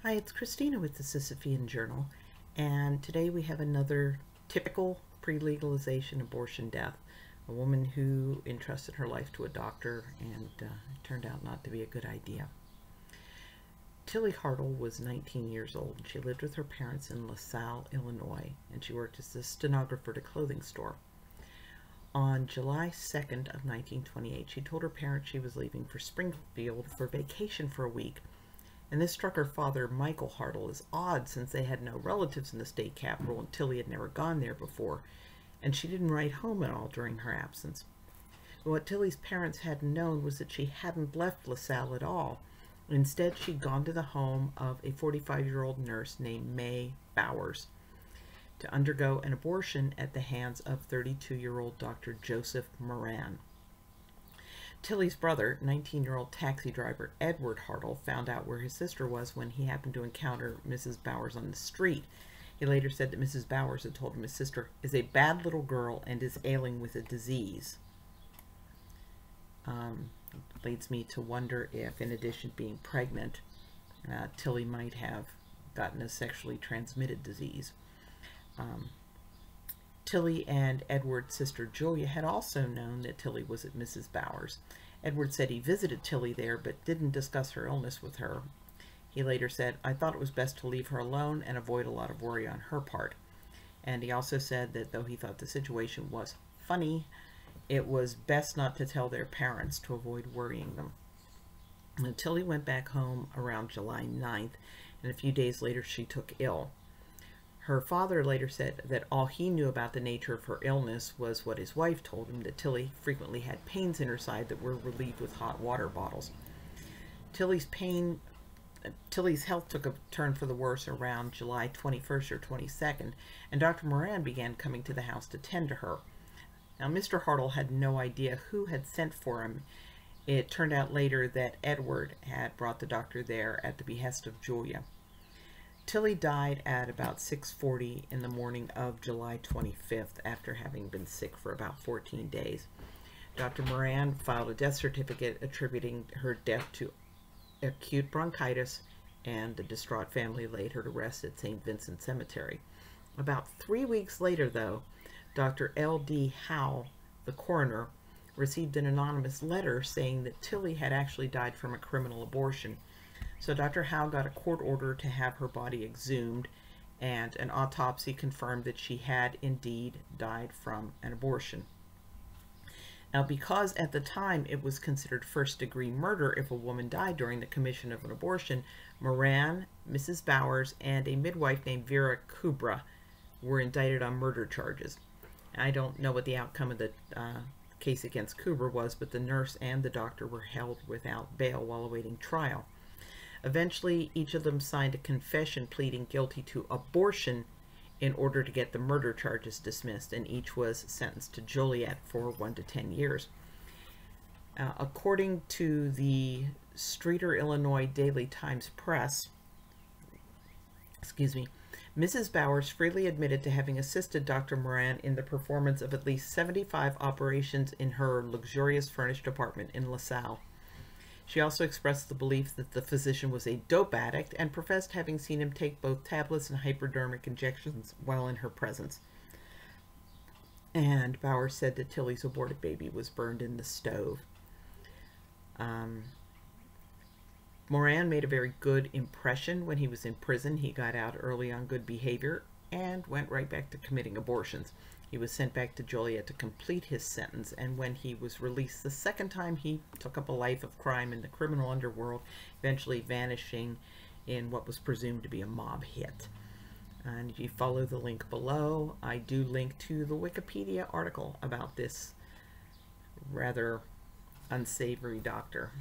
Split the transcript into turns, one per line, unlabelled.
Hi, it's Christina with the Sisyphean Journal, and today we have another typical pre-legalization abortion death. A woman who entrusted her life to a doctor and it turned out not to be a good idea. Tillie Hartel was 19 years old. She lived with her parents in LaSalle, Illinois, and she worked as a stenographer at a clothing store. On July 2nd of 1928, she told her parents she was leaving for Springfield for vacation for a week. And this struck her father, Michael Hartel, as odd since they had no relatives in the state capital and Tillie had never gone there before, and she didn't write home at all during her absence. But what Tillie's parents hadn't known was that she hadn't left LaSalle at all. Instead, she'd gone to the home of a 45-year-old nurse named May Bowers to undergo an abortion at the hands of 32-year-old Dr. Joseph Moran. Tillie's brother, 19-year-old taxi driver Edward Hartel, found out where his sister was when he happened to encounter Mrs. Bowers on the street. He later said that Mrs. Bowers had told him his sister is a bad little girl and is ailing with a disease. Leads me to wonder if, in addition to being pregnant, Tillie might have gotten a sexually transmitted disease. Tillie and Edward's sister Julia had also known that Tillie was at Mrs. Bowers. Edward said he visited Tillie there but didn't discuss her illness with her. He later said, "I thought it was best to leave her alone and avoid a lot of worry on her part." And he also said that though he thought the situation was funny, it was best not to tell their parents to avoid worrying them. And Tillie went back home around July 9th, and a few days later she took ill. Her father later said that all he knew about the nature of her illness was what his wife told him, that Tillie frequently had pains in her side that were relieved with hot water bottles. Tillie's health took a turn for the worse around July 21st or 22nd, and Dr. Moran began coming to the house to tend to her. Now, Mr. Hartel had no idea who had sent for him. It turned out later that Edward had brought the doctor there at the behest of Julia. Tillie died at about 6:40 in the morning of July 25th after having been sick for about 14 days. Dr. Moran filed a death certificate attributing her death to acute bronchitis, and the distraught family laid her to rest at St. Vincent Cemetery. About 3 weeks later, though, Dr. L.D. Howe, the coroner, received an anonymous letter saying that Tillie had actually died from a criminal abortion. So Dr. Howe got a court order to have her body exhumed, and an autopsy confirmed that she had indeed died from an abortion. Now, because at the time it was considered first-degree murder if a woman died during the commission of an abortion, Moran, Mrs. Bowers, and a midwife named Vera Kubra were indicted on murder charges. I don't know what the outcome of the case against Kubra was, but the nurse and the doctor were held without bail while awaiting trial. Eventually, each of them signed a confession pleading guilty to abortion in order to get the murder charges dismissed, and each was sentenced to Joliet for 1 to 10 years. According to the Streeter, Illinois Daily Times Press, Mrs. Bowers freely admitted to having assisted Dr. Moran in the performance of at least 75 operations in her luxurious furnished apartment in LaSalle. She also expressed the belief that the physician was a dope addict and professed having seen him take both tablets and hypodermic injections while in her presence. And Bowers said that Tillie's aborted baby was burned in the stove. Moran made a very good impression when he was in prison. He got out early on good behavior and went right back to committing abortions. He was sent back to Joliet to complete his sentence, and when he was released the second time, he took up a life of crime in the criminal underworld, eventually vanishing in what was presumed to be a mob hit. And if you follow the link below, I do link to the Wikipedia article about this rather unsavory doctor.